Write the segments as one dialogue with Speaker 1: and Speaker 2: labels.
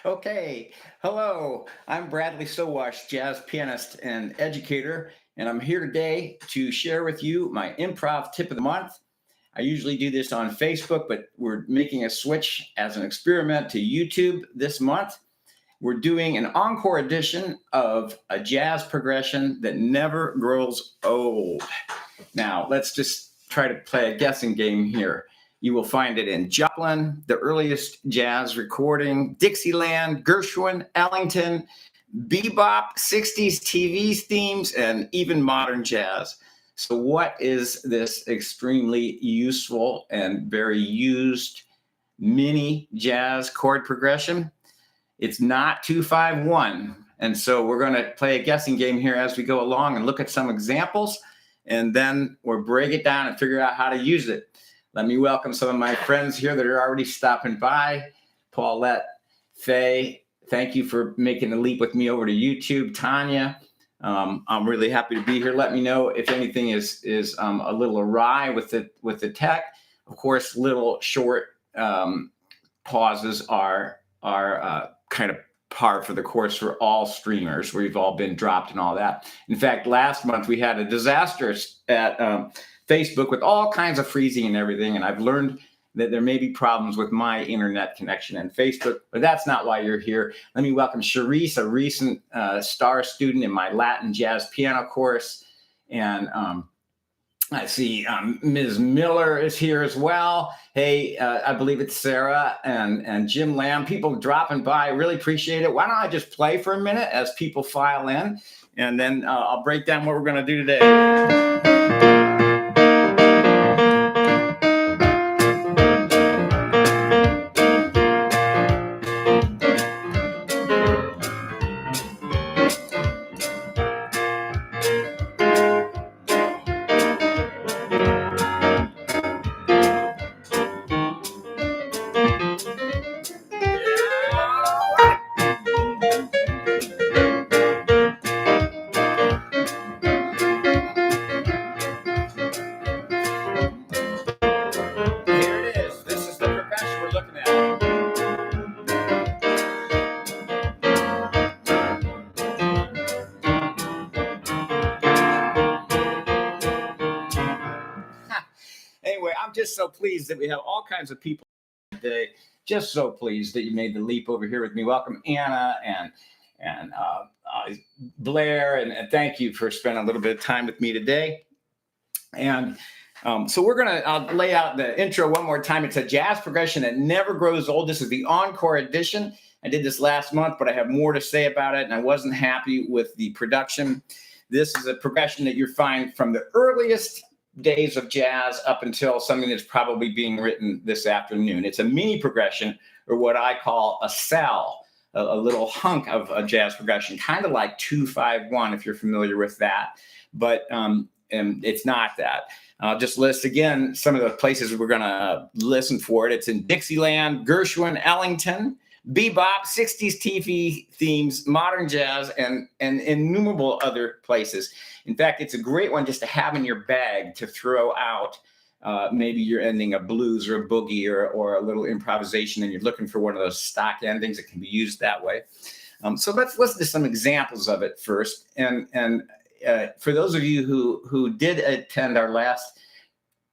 Speaker 1: Okay, hello. I'm Bradley Sowash, jazz pianist and educator, and I'm here today to share with you my improv tip of the month. I usually do this on Facebook, but we're making a switch as an experiment to YouTube this month. We're doing an encore edition of a jazz progression that never grows old. Now, let's just try to play a guessing game here. You will find it in Joplin, the earliest jazz recording, Dixieland, Gershwin, Ellington, BeBop, 60s TV themes, and even modern jazz. So, what is this extremely useful and very used mini jazz chord progression? It's not 251. And so, we're going to play a guessing game here as we go along and look at some examples, and then we'll break it down and figure out how to use it. Let me welcome some of my friends here that are already stopping by. Paulette, Faye, thank you for making the leap with me over to YouTube. Tanya, I'm really happy to be here. Let me know if anything is a little awry with the tech. Of course, little short pauses are kind of par for the course for all streamers. We've all been dropped and all that. In fact, last month we had a disaster at Facebook with all kinds of freezing and everything. And I've learned that there may be problems with my internet connection and Facebook, but that's not why you're here. Let me welcome Charisse, a recent star student in my Latin jazz piano course. And I see Ms. Miller is here as well. Hey, I believe it's Sarah and Jim Lamb. People dropping by, really appreciate it. Why don't I just play for a minute as people file in, and then I'll break down what we're going to do today. Anyway, I'm just so pleased that we have all kinds of people today. Just so pleased that you made the leap over here with me. Welcome, Anna and Blair, and thank you for spending a little bit of time with me today. And so we're going to lay out the intro one more time. It's a jazz progression that never grows old. This is the Encore Edition. I did this last month, but I have more to say about it, and I wasn't happy with the production. This is a progression that you find from the earliest days of jazz up until something that's probably being written this afternoon. It's a mini progression, or what I call a cell, a little hunk of a jazz progression, kind of like 251 if you're familiar with that, but it's not that. I'll just list again some of the places we're going to listen for it. It's in Dixieland, Gershwin, Ellington, BeBop, 60s TV themes, modern jazz, and innumerable other places. In fact, it's a great one just to have in your bag to throw out. Maybe you're ending a blues or a boogie or a little improvisation, and you're looking for one of those stock endings that can be used that way. So let's listen to some examples of it first. And for those of you who did attend our last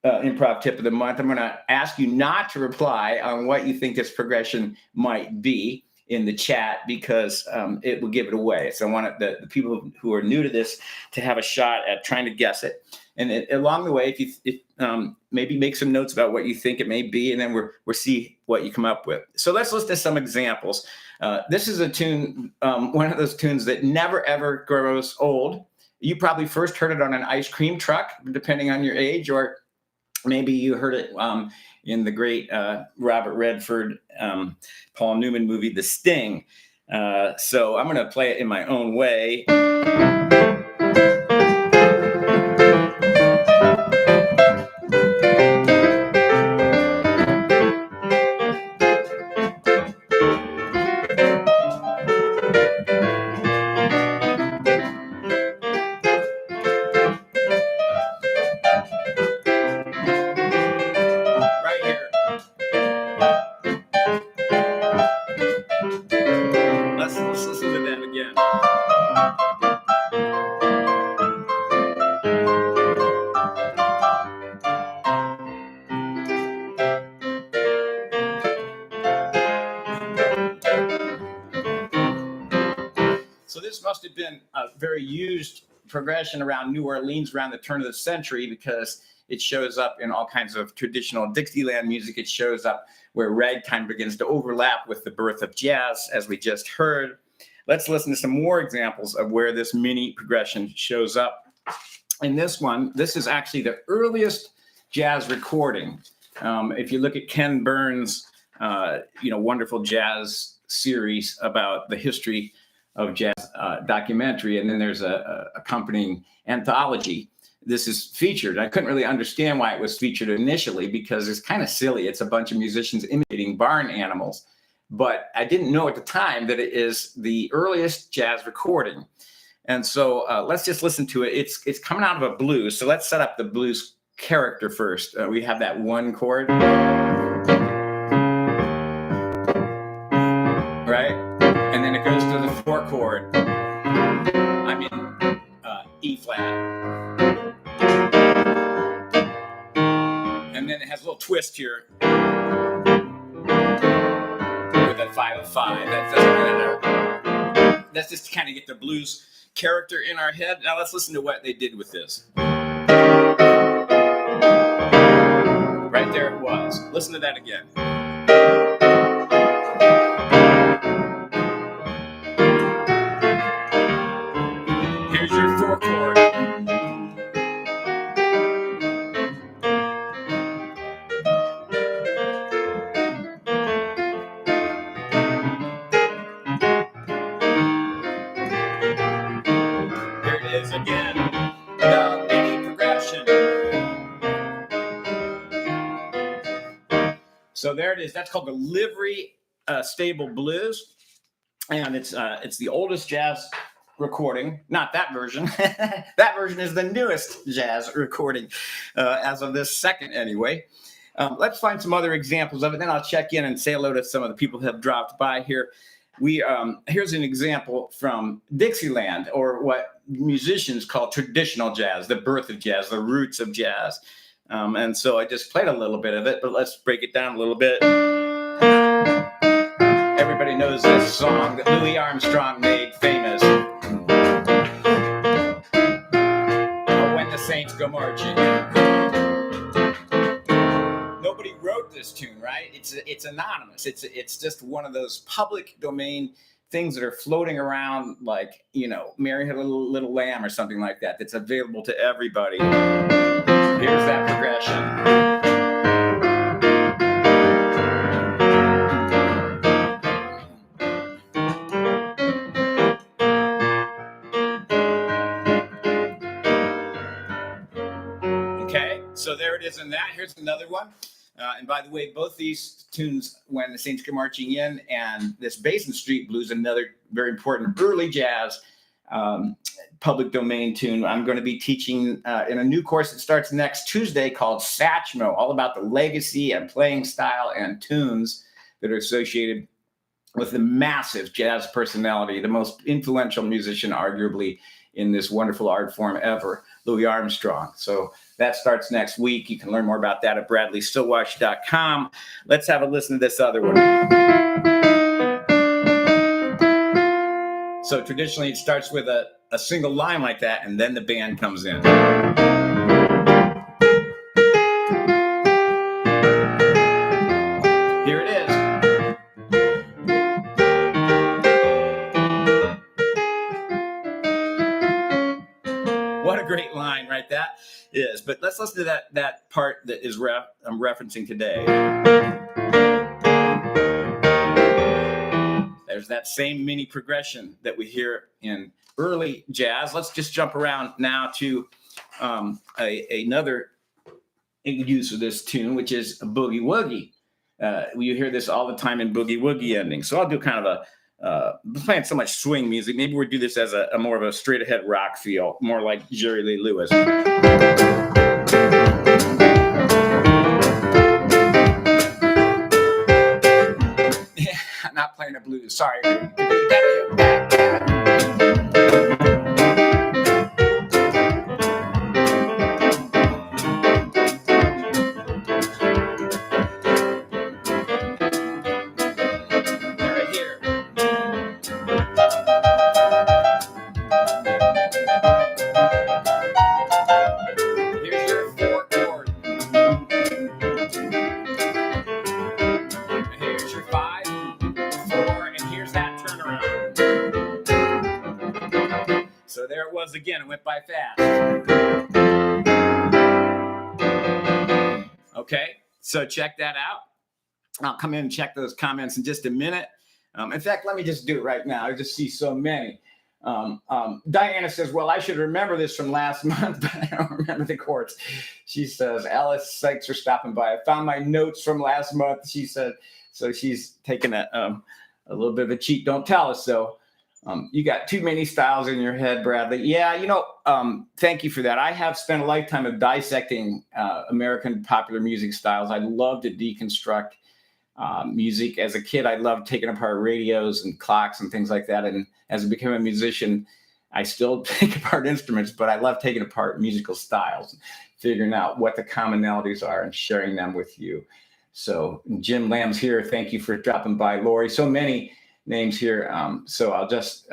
Speaker 1: improv tip of the month, I'm going to ask you not to reply on what you think this progression might be in the chat, because it will give it away. So I want the people who are new to this to have a shot at trying to guess it. And along the way, if maybe make some notes about what you think it may be, and then we'll see what you come up with. So let's listen to some examples. This is a tune, one of those tunes that never, ever grows old. You probably first heard it on an ice cream truck, depending on your age, or maybe you heard it in the great Robert Redford, Paul Newman movie, The Sting. So I'm going to play it in my own way. Right here. have been a very used progression around New Orleans around the turn of the century, because it shows up in all kinds of traditional Dixieland music. It shows up where ragtime begins to overlap with the birth of jazz, as we just heard. Let's listen to some more examples of where this mini progression shows up. In this one, this is actually the earliest jazz recording. If you look at Ken Burns' wonderful jazz series about the history of jazz documentary, and then there's a accompanying anthology, this is featured. I couldn't really understand why it was featured initially, because it's kind of silly. It's a bunch of musicians imitating barn animals. But I didn't know at the time that it is the earliest jazz recording. And so let's just listen to it. It's coming out of a blues. So let's set up the blues character first. We have that one chord. Right? And then it goes to the four chord. I'm in E flat. And then it has a little twist here with that 5/5. That's just to kind of get the blues character in our head. Now let's listen to what they did with this. Right there it was. Listen to that again. Here's your four chord. Again, the mini progression. So there it is. That's called the Livery Stable Blues, and it's the oldest jazz recording. Not that version. That version is the newest jazz recording as of this second, anyway. Let's find some other examples of it. Then I'll check in and say hello to some of the people who have dropped by here. Here's an example from Dixieland, or what musicians call traditional jazz, the birth of jazz, the roots of jazz. And so I just played a little bit of it, but let's break it down a little bit. Everybody knows this song that Louis Armstrong made famous. When the Saints Go Marching. Nobody wrote this tune, right? It's anonymous. It's just one of those public domain things that are floating around, like, Mary Had a Little Lamb or something like that, that's available to everybody. Here's that progression. Okay, so there it is in that. Here's another one. And by the way, both these tunes, When the Saints Go Marching In and this Basin Street Blues, another very important early jazz public domain tune. I'm going to be teaching in a new course that starts next Tuesday called Satchmo, all about the legacy and playing style and tunes that are associated with the massive jazz personality, the most influential musician, arguably, in this wonderful art form ever, Louis Armstrong. So that starts next week. You can learn more about that at bradleystillwash.com. Let's have a listen to this other one. So traditionally, it starts with a single line like that, and then the band comes in. Here it is. What a great line, right? That is. But let's listen to that part that is I'm referencing today. There's that same mini progression that we hear in early jazz. Let's just jump around now to another use of this tune, which is a Boogie Woogie. You hear this all the time in Boogie Woogie endings. So I'll do kind of playing so much swing music. Maybe we'll do this as a more of a straight ahead rock feel, more like Jerry Lee Lewis. Not playing a blues, sorry. those again. It went by fast. Okay, so check that out. I'll come in and check those comments in just a minute. In fact, let me just do it right now. I just see so many. Diana says, well, I should remember this from last month, but I don't remember the chords. She says, Alice, thanks for stopping by. I found my notes from last month, she said. So she's taking a little bit of a cheat. Don't tell us, though. You got too many styles in your head, Bradley. Yeah, thank you for that. I have spent a lifetime of dissecting American popular music styles. I love to deconstruct music. As a kid, I loved taking apart radios and clocks and things like that. And as I became a musician, I still take apart instruments, but I love taking apart musical styles, figuring out what the commonalities are and sharing them with you. So Jim Lamb's here. Thank you for dropping by. Lori, so many names here. So I'll just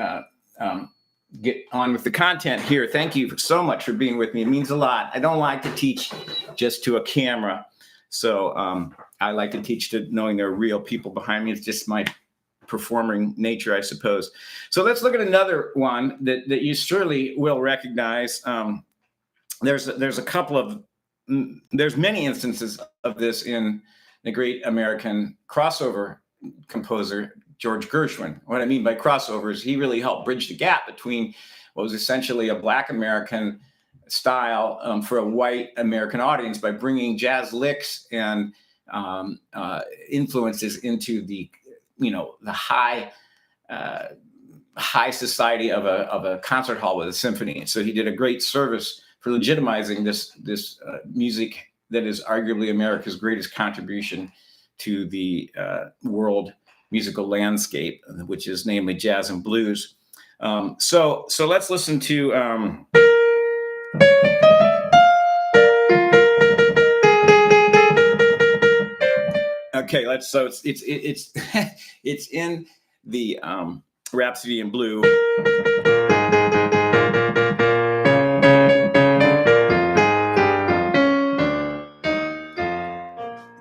Speaker 1: get on with the content here. Thank you so much for being with me. It means a lot. I don't like to teach just to a camera. So I like to teach to knowing there are real people behind me. It's just my performing nature, I suppose. So let's look at another one that you surely will recognize. There's a couple of, there's many instances of this in the great American crossover composer, George Gershwin. What I mean by crossover is he really helped bridge the gap between what was essentially a Black American style for a white American audience by bringing jazz licks and influences into the high society of a concert hall with a symphony. So he did a great service for legitimizing this music that is arguably America's greatest contribution to the world musical landscape, which is namely jazz and blues. So let's listen to. Okay, so it's it's in the Rhapsody in Blue.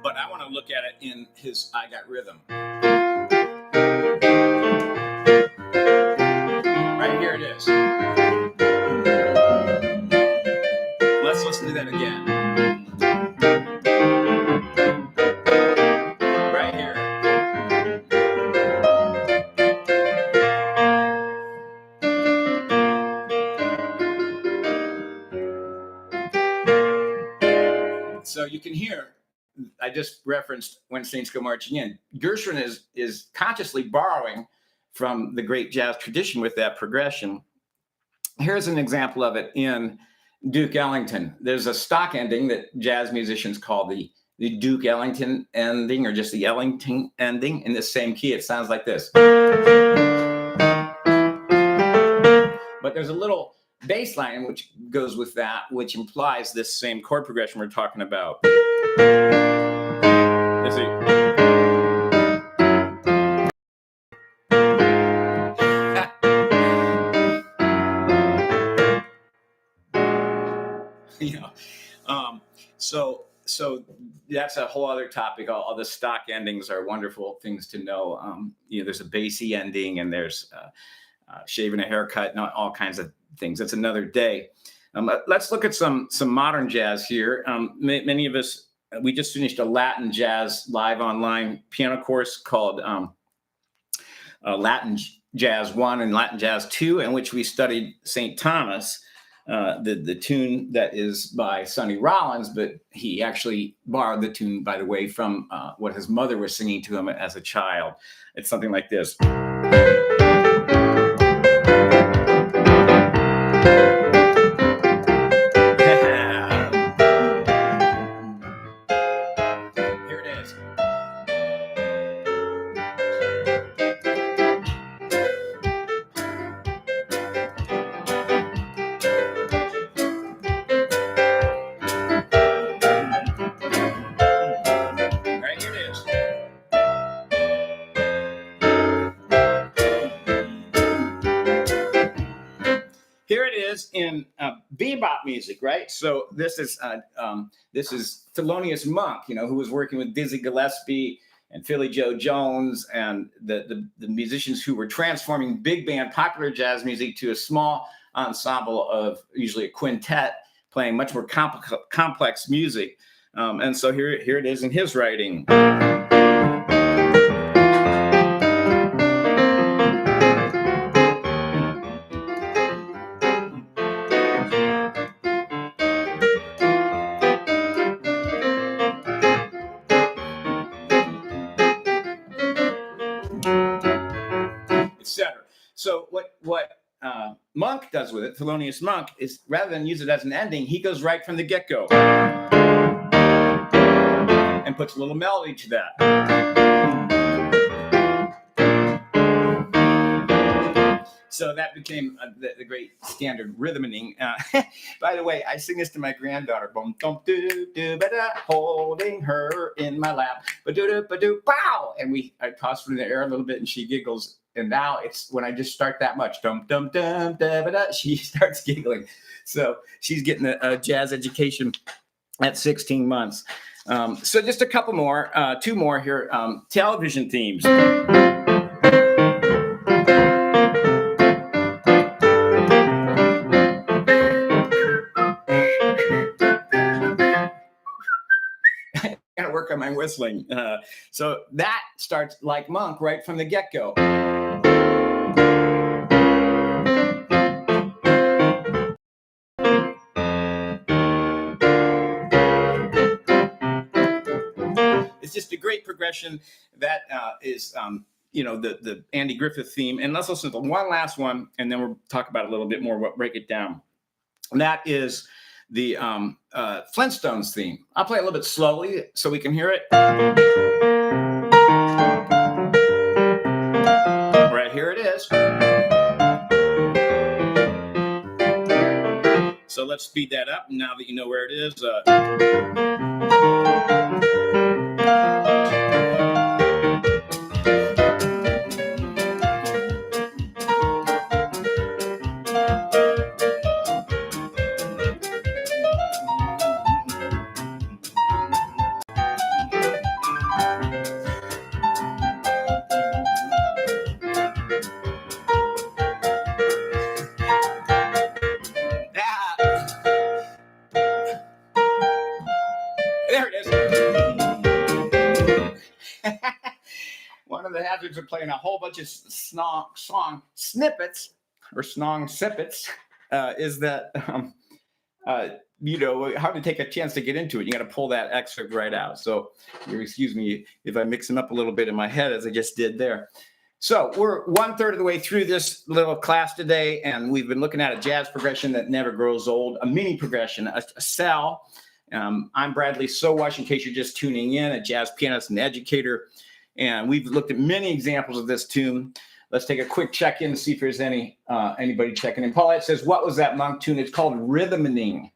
Speaker 1: But I want to look at it in his I Got Rhythm. Right here it is. Let's listen to that again. Right here. So you can hear, I just referenced When Saints Go Marching In. Gershwin is consciously borrowing from the great jazz tradition with that progression. Here's an example of it in Duke Ellington. There's a stock ending that jazz musicians call the Duke Ellington ending, or just the Ellington ending, in the same key. It sounds like this. But there's a little bass line which goes with that, which implies this same chord progression we're talking about. Let's see. So that's a whole other topic. All the stock endings are wonderful things to know. There's a bassy ending, and there's shaving a haircut, and all kinds of things. That's another day. Let's look at some modern jazz here. Many of us, we just finished a Latin jazz live online piano course called Latin Jazz 1 and Latin Jazz 2, in which we studied St. Thomas, the tune that is by Sonny Rollins, but he actually borrowed the tune, by the way, from what his mother was singing to him as a child. It's something like this. In BeBop music, right? So this is Thelonious Monk, who was working with Dizzy Gillespie and Philly Joe Jones and the musicians who were transforming big band popular jazz music to a small ensemble of usually a quintet playing much more complex music. And so here it is in his writing. Etc. So what Monk does with it, Thelonious Monk, is rather than use it as an ending, he goes right from the get-go and puts a little melody to that. So that became the great standard rhythming. By the way, I sing this to my granddaughter. Boom, dum, doo, doo, ba-da, holding her in my lap. Ba-doo, ba-doo, pow! And I toss her in the air a little bit, and she giggles. And now it's when I just start that much, dum, dum, dum, da, ba-da, she starts giggling. So she's getting a jazz education at 16 months. So just a couple more, two more here. Television themes. Work on my whistling. So that starts like Monk right from the get-go. It's just a great progression that is, the Andy Griffith theme. And let's listen to one last one, and then we'll talk about it a little bit more, break it down. And that is the Flintstones theme. I'll play it a little bit slowly so we can hear it. Right here it is. So let's speed that up now that you know where it is. One of the hazards of playing a whole bunch of song snippets or song sippets is that hard to take a chance to get into it. You got to pull that excerpt right out. So excuse me if I mix them up a little bit in my head as I just did there. So we're 1/3 of the way through this little class today, and we've been looking at a jazz progression that never grows old, a mini progression, a cell. I'm Bradley Sowash, in case you're just tuning in, a jazz pianist and educator. And we've looked at many examples of this tune. Let's take a quick check-in and see if there's anybody checking in. Paulette says, what was that Monk tune? It's called Rhythmening.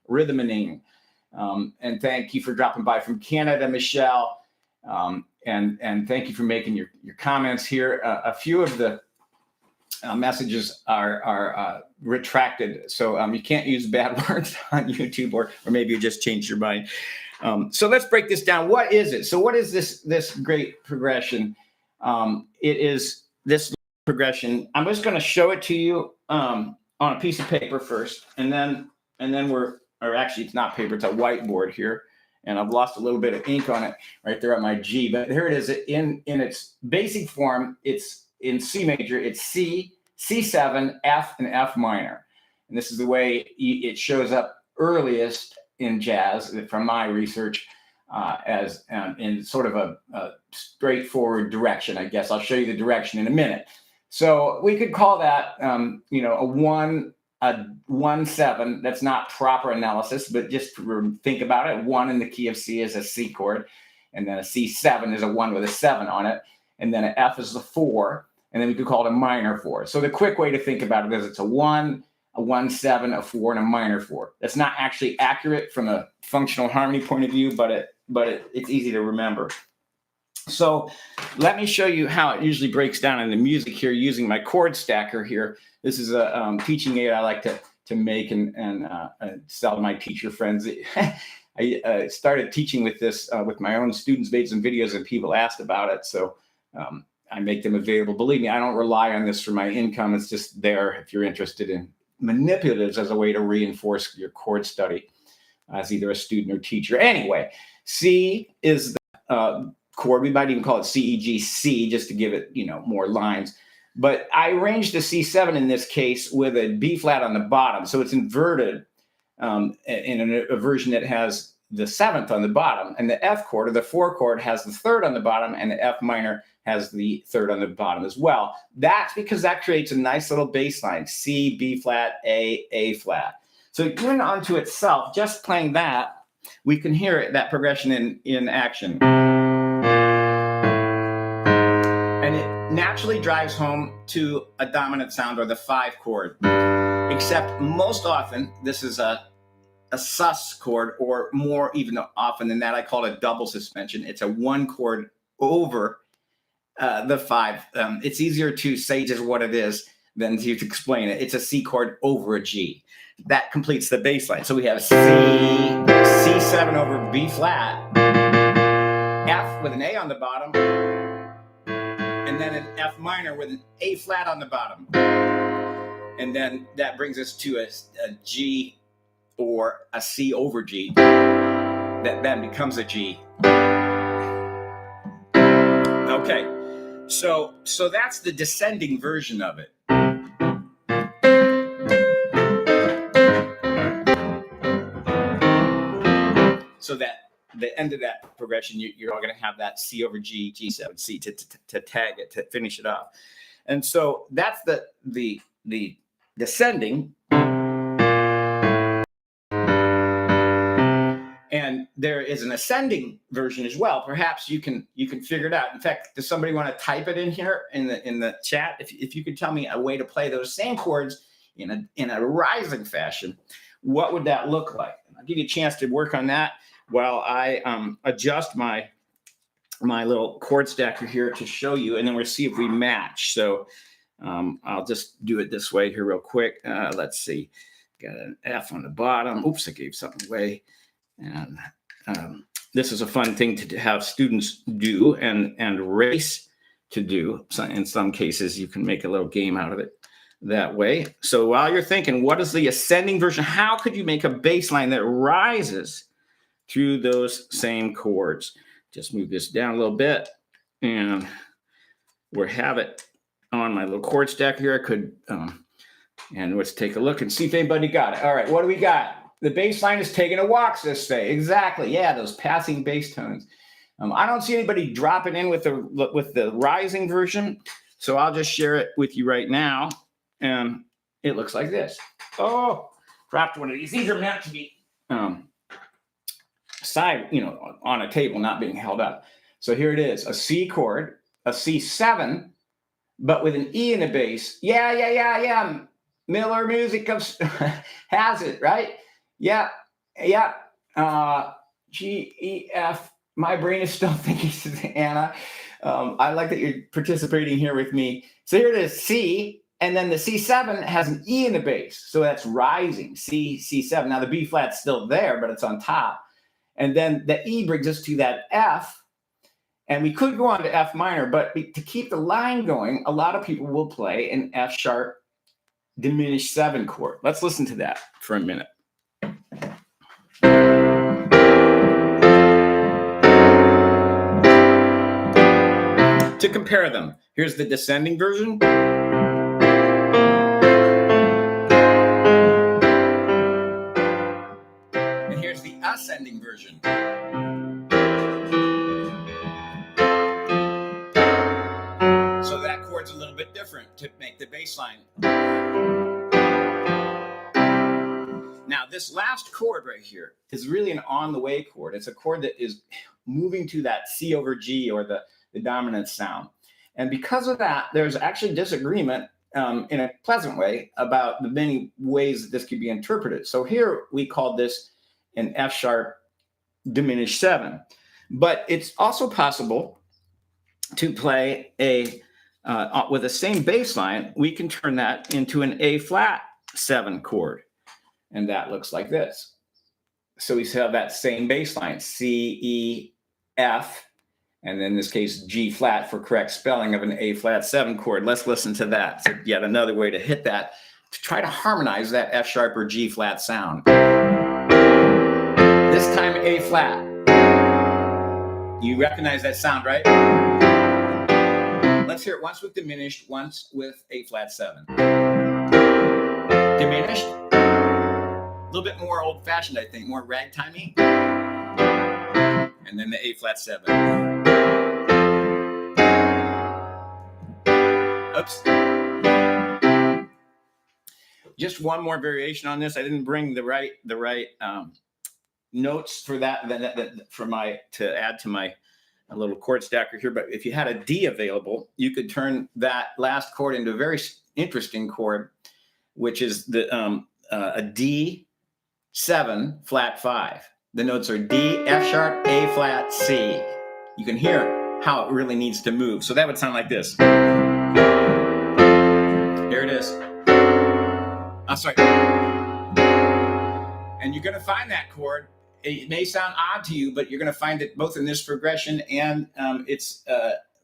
Speaker 1: And thank you for dropping by from Canada, Michelle. And thank you for making your comments here. A few of the messages are retracted. So you can't use bad words on YouTube, or maybe you just changed your mind. So let's break this down. What is it? So what is this great progression? It is this progression. I'm just going to show it to you on a piece of paper first, and then actually it's not paper, it's a whiteboard here. And I've lost a little bit of ink on it right there on my G, but here it is in its basic form. It's in C major. It's C, C7, F, and F minor. And this is the way it shows up earliest in jazz from my research as in sort of a straightforward direction, I guess. I'll show you the direction in a minute. So we could call that, a 1-7. That's not proper analysis, but just think about it. 1 in the key of C is a C chord, and then a C7 is a 1 with a 7 on it, and then an F is the 4, and then we could call it a minor 4. So the quick way to think about it is it's a 1, a 1-7, a 4, and a minor 4. That's not actually accurate from a functional harmony point of view, but it's easy to remember. So let me show you how it usually breaks down in the music here using my chord stacker here. This is a teaching aid I like to make and sell to my teacher friends. I started teaching with this with my own students, made some videos, and people asked about it. So I make them available. Believe me, I don't rely on this for my income. It's just there if you're interested in manipulatives as a way to reinforce your chord study as either a student or teacher. Anyway, C is the chord. We might even call it C, E, G, C, just to give it, more lines. But I arranged the C7 in this case with a B flat on the bottom. So it's inverted in a version that has the 7th on the bottom, and the F chord or the 4 chord has the 3rd on the bottom, and the F minor has the 3rd on the bottom as well. That's because that creates a nice little bass line: C, B flat, A flat. So even onto itself, just playing that, we can hear it, that progression in action. And it naturally drives home to a dominant sound, or the 5 chord. Except most often, this is a sus chord, or more even often than that, I call it a double suspension. It's a 1 chord over the 5. It's easier to say just what it is than to explain it. It's a C chord over a G. That completes the bass line. So we have C, C7 over B flat, F with an A on the bottom, and then an F minor with an A flat on the bottom. And then that brings us to a G or a C over G that then becomes a G. Okay, so that's the descending version of it. So that the end of that progression, you're all going to have that C over G, G7, C to tag it, to finish it off. And so that's the descending. And there is an ascending version as well. Perhaps you can figure it out. In fact, does somebody want to type it in here in the chat? If you could tell me a way to play those same chords in a rising fashion, what would that look like? I'll give you a chance to work on that while I adjust my little chord stacker here to show you, and then we'll see if we match. So I'll just do it this way here real quick. Let's see. Got an F on the bottom. Oops, I gave something away. And this is a fun thing to have students do and race to do. So in some cases, you can make a little game out of it that way. So while you're thinking, what is the ascending version? How could you make a bass line that rises through those same chords? Just move this down a little bit, and we'll have it on my little chord stack here. I could, and let's take a look and see if anybody got it. All right, what do we got? The bass line is taking a walk this way. Exactly. Yeah, those passing bass tones. I don't see anybody dropping in with the rising version, so I'll just share it with you right now. And it looks like this. Oh, dropped one of these. These are meant to be side, on a table, not being held up. So here it is: a C chord, a C7, but with an E in the bass. Yeah. Miller Music has it, right? Yeah. G, E, F. My brain is still thinking, Anna. I like that you're participating here with me. So here it is, C, and then the C7 has an E in the bass. So that's rising, C, C7. Now the B flat's still there, but it's on top. And then the E brings us to that F. And we could go on to F minor, but to keep the line going, a lot of people will play an F sharp diminished 7 chord. Let's listen to that for a minute. To compare them, here's the descending version. And here's the ascending version. So that chord's a little bit different to make the bass line. Now, this last chord right here is really an on-the-way chord. It's a chord that is moving to that C over G, or the dominant sound. And because of that, there's actually disagreement in a pleasant way about the many ways that this could be interpreted. So here we call this an F sharp diminished 7. But it's also possible to play with the same bass line, we can turn that into an A flat 7 chord. And that looks like this. So we have that same bass line, C, E, F, and then in this case, G flat for correct spelling of an A flat 7 chord. Let's listen to that. So yet another way to hit that try to harmonize that F sharp or G flat sound. This time A flat. You recognize that sound, right? Let's hear it once with diminished, once with A flat 7. Diminished. A little bit more old fashioned, I think, more ragtimey. And then the A flat 7. Oops. Just one more variation on this. I didn't bring the right notes for that to add to my little chord stacker here. But if you had a D available, you could turn that last chord into a very interesting chord, which is a D7 flat 5. The notes are D, F sharp, A flat, C. You can hear how it really needs to move. So that would sound like this. Here it is. Sorry. And you're going to find that chord. It may sound odd to you, but you're going to find it both in this progression and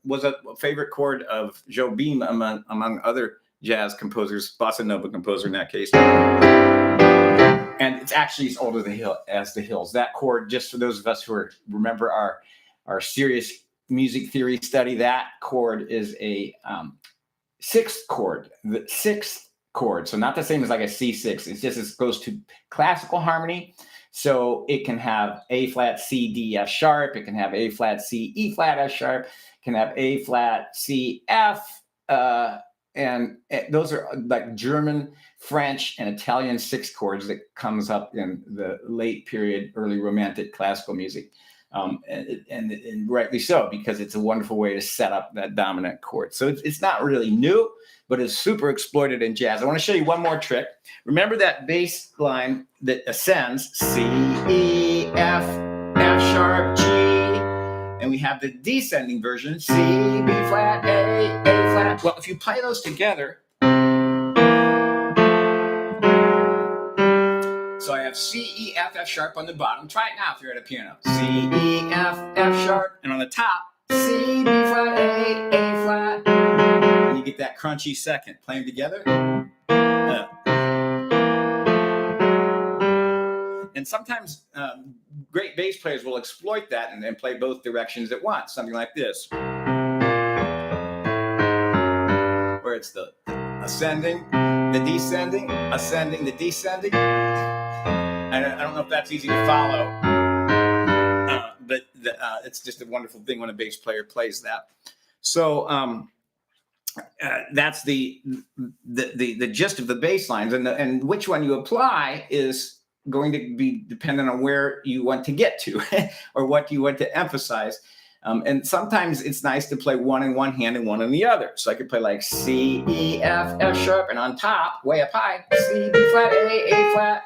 Speaker 1: was a favorite chord of Joplin among other jazz composers, bossa nova composer in that case. And it's actually as old as the hills. That chord, just for those of us who remember our serious music theory study, that chord is a sixth chord, the sixth chord. So not the same as like a C6. It's just it goes to classical harmony. So it can have A flat, C, D, F sharp. It can have A flat, C, E flat, F sharp. It can have A flat, C, F. And those are like German, French, and Italian sixth chords that comes up in the late period, early Romantic classical music. And rightly so, because it's a wonderful way to set up that dominant chord. So it's not really new, but it's super exploited in jazz. I want to show you one more trick. Remember that bass line that ascends, C, E, F, F sharp, G, and we have the descending version, C, B flat, A flat. Well, if you play those together, so I have C, E, F, F sharp on the bottom. Try it now if you're at a piano. C, E, F, F sharp. And on the top, C, B flat, A flat. And you get that crunchy second. Play them together. And sometimes great bass players will exploit that and play both directions at once. Something like this. Where it's the ascending, the descending, ascending, the descending. I don't know if that's easy to follow, but it's just a wonderful thing when a bass player plays that. So that's the gist of the bass lines, and which one you apply is going to be dependent on where you want to get to or what you want to emphasize. And sometimes it's nice to play one in one hand and one in the other. So I could play like C, E, F, F sharp, and on top, way up high, C, B flat, A flat.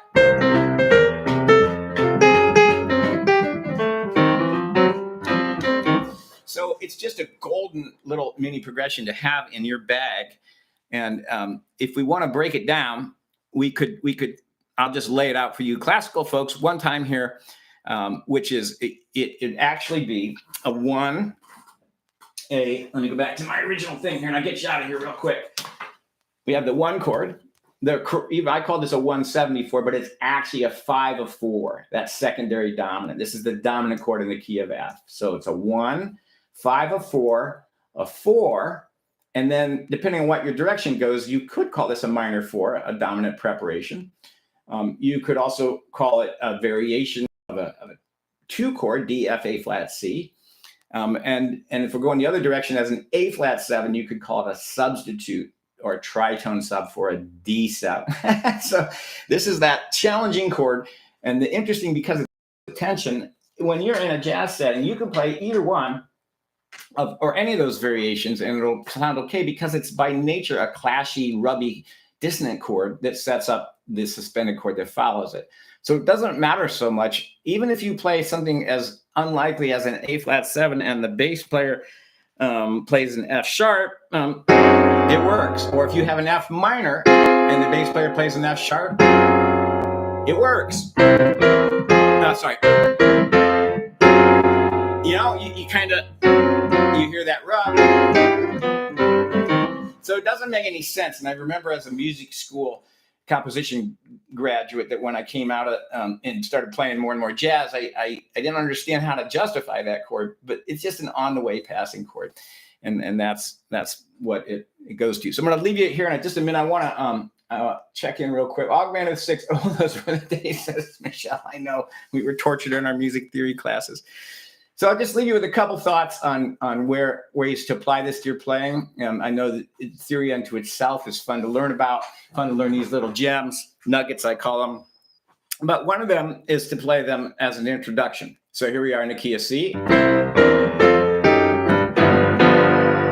Speaker 1: So it's just a golden little mini progression to have in your bag. And if we want to break it down, we could. I'll just lay it out for you classical folks one time here, which is it actually be a 1, let me go back to my original thing here and I'll get you out of here real quick. We have the 1 chord. I call this a 174, but it's actually a 5 of 4. That's secondary dominant. This is the dominant chord in the key of F. So it's a 1, 5 of 4, a 4, and then depending on what your direction goes, you could call this a minor 4, a dominant preparation. You could also call it a variation of a 2 chord, D, F, A flat, C. And if we're going the other direction as an A flat 7, you could call it a substitute or a tritone sub for a D7. So this is that challenging chord. And the interesting, because of tension, when you're in a jazz setting, you can play either one or any of those variations and it'll sound okay, because it's by nature a clashy, rubby, dissonant chord that sets up the suspended chord that follows it. So it doesn't matter so much, even if you play something as unlikely as an A flat 7 and the bass player plays an F sharp, it works. Or if you have an F minor and the bass player plays an F sharp, it works. Sorry. You know, you kind of, you hear that rub. So it doesn't make any sense. And I remember as a music school composition graduate that when I came out of, and started playing more and more jazz, I didn't understand how to justify that chord, but it's just an on the way passing chord. And that's what it goes to. So I'm going to leave you here in just a minute. I want to check in real quick. Augmented 6. Oh, those were the days, says Michelle. I know we were tortured in our music theory classes. So I'll just leave you with a couple thoughts on ways to apply this to your playing. I know that theory unto itself is fun to learn about, fun to learn these little gems, nuggets I call them. But one of them is to play them as an introduction. So here we are in the key of C.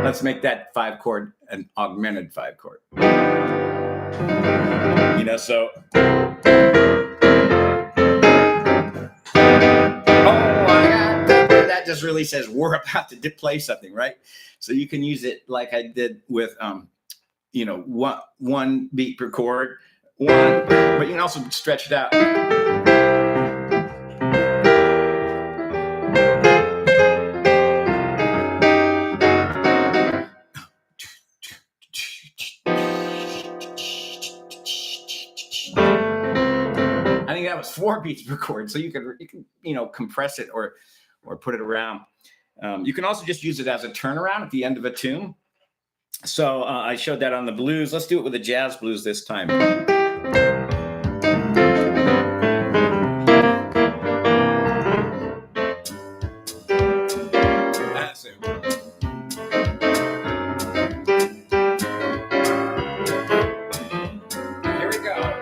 Speaker 1: Let's make that 5 chord an augmented 5 chord. So. That just really says we're about to play something, right? So you can use it like I did with, one beat per chord, but you can also stretch it out. I think that was 4 beats per chord, so you can compress it or put it around. You can also just use it as a turnaround at the end of a tune. So I showed that on the blues. Let's do it with the jazz blues this time. That's it. Here we go.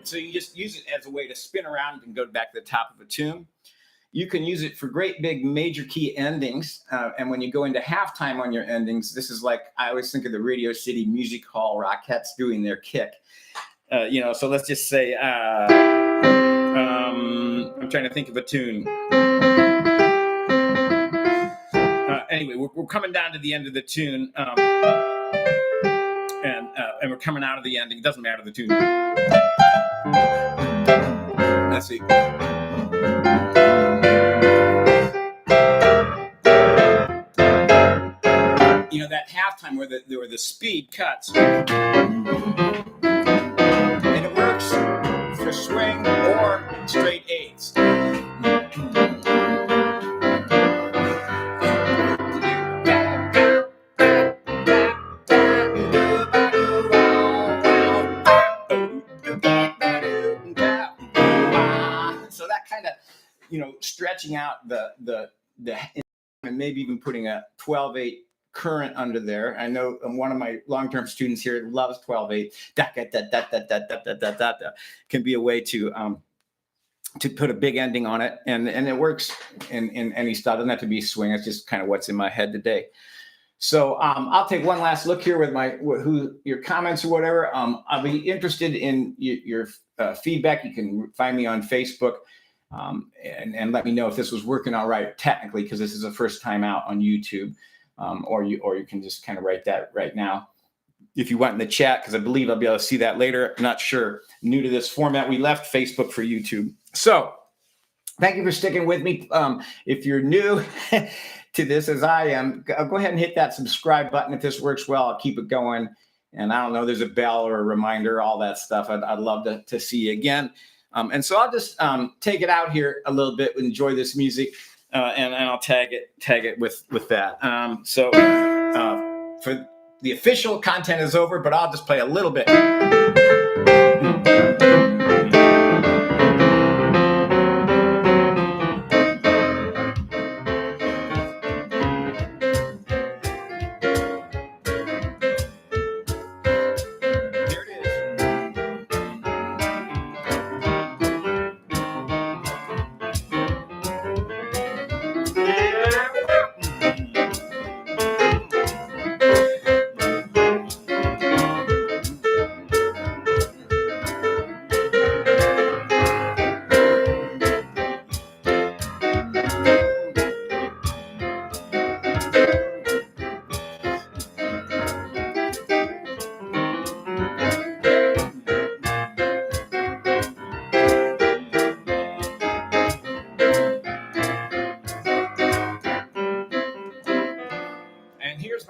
Speaker 1: So you just use it as a way to spin around and go back to the top of a tune. You can use it for great big major key endings. And when you go into halftime on your endings, this is like, I always think of the Radio City Music Hall Rockettes doing their kick. So let's just say, I'm trying to think of a tune. Anyway, we're coming down to the end of the tune. And we're coming out of the ending. It doesn't matter the tune. Let's see. That halftime where the speed cuts. And it works for swing or straight eighths. Stretching out the and maybe even putting a 12/8 current under there. I know one of my long-term students here loves 12/8. Can be a way to put a big ending on it, and it works in any style. It doesn't have to be swing. It's just kind of what's in my head today. So I'll take one last look here with your comments or whatever. I'll be interested in your feedback. You can find me on Facebook. And let me know if this was working all right technically, because this is the first time out on YouTube, or you can just kind of write that right now if you want in the chat, because I believe I'll be able to see that later. I'm not sure. New to this format, we left Facebook for YouTube. So thank you for sticking with me. If you're new to this, as I am, go ahead and hit that subscribe button. If this works well, I'll keep it going. And I don't know, there's a bell or a reminder, all that stuff. I'd love to see you again. And so I'll just take it out here a little bit, enjoy this music, and I'll tag it with that. So for the official content is over, but I'll just play a little bit.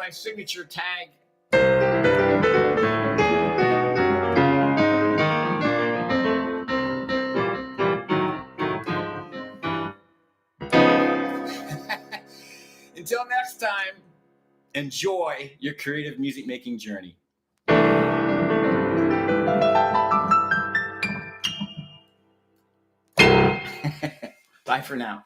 Speaker 1: my signature tag. Until next time, enjoy your creative music making journey. Bye for now.